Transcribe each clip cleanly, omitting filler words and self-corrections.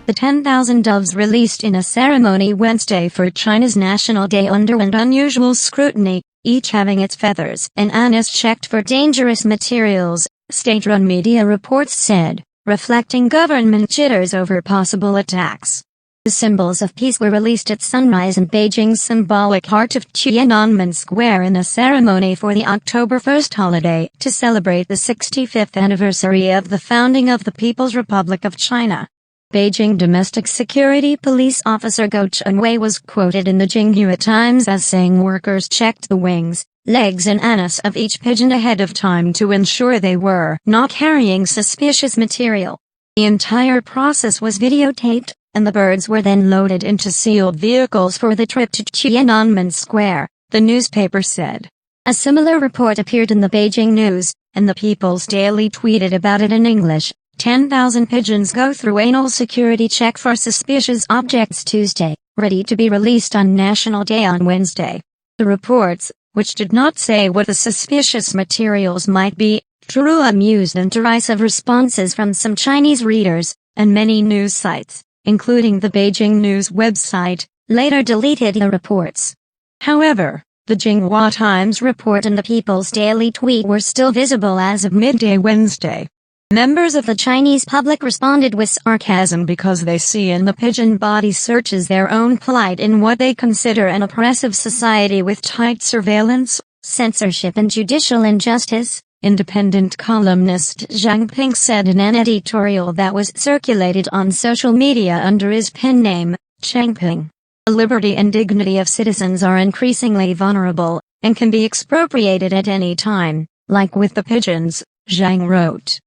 The 10,000 doves released in a ceremony Wednesday for China's National Day underwent unusual scrutiny, each having its feathers and anise checked for dangerous materials, state-run media reports said, reflecting government jitters over possible attacks. The symbols of peace were released at sunrise in Beijing's symbolic heart of Tiananmen Square in a ceremony for the October 1st holiday to celebrate the 65th anniversary of the founding of the People's Republic of China. Beijing Domestic Security Police Officer Guo Chunwei was quoted in the Jinghua Times as saying workers checked the wings, legs and anus of each pigeon ahead of time to ensure they were not carrying suspicious material. The entire process was videotaped, and the birds were then loaded into sealed vehicles for the trip to Tiananmen Square, the newspaper said. A similar report appeared in the Beijing News, and the People's Daily tweeted about it in English. 10,000 pigeons go through anal security check for suspicious objects Tuesday, ready to be released on National Day on Wednesday. The reports, which did not say what the suspicious materials might be, drew amused and derisive responses from some Chinese readers, and many news sites, including the Beijing News website, later deleted the reports. However, the Jinghua Times report and the People's Daily tweet were still visible as of midday Wednesday. Members of the Chinese public responded with sarcasm because they see in the pigeon body searches their own plight in what they consider an oppressive society with tight surveillance, censorship and judicial injustice, independent columnist Zhang Ping said in an editorial that was circulated on social media under his pen name, Changping. The liberty and dignity of citizens are increasingly vulnerable, and can be expropriated at any time, like with the pigeons, Zhang wrote.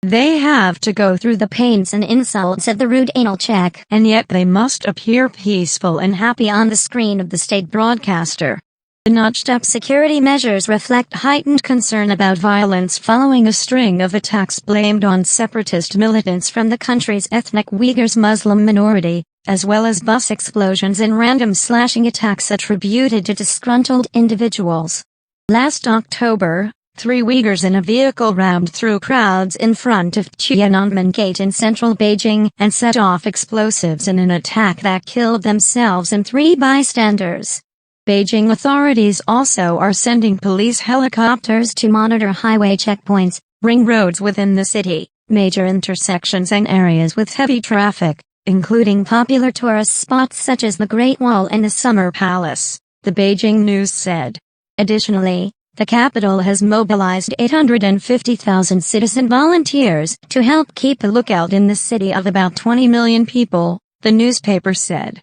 They have to go through the pains and insults of the rude anal check, and yet they must appear peaceful and happy on the screen of the state broadcaster. The notched-up security measures reflect heightened concern about violence following a string of attacks blamed on separatist militants from the country's ethnic Uyghurs Muslim minority, as well as bus explosions and random slashing attacks attributed to disgruntled individuals. Last October, 3 Uyghurs in a vehicle rammed through crowds in front of Tiananmen Gate in central Beijing and set off explosives in an attack that killed themselves and 3 bystanders. Beijing authorities also are sending police helicopters to monitor highway checkpoints, ring roads within the city, major intersections and areas with heavy traffic, including popular tourist spots such as the Great Wall and the Summer Palace, the Beijing News said. Additionally, the capital has mobilized 850,000 citizen volunteers to help keep a lookout in the city of about 20 million people, the newspaper said.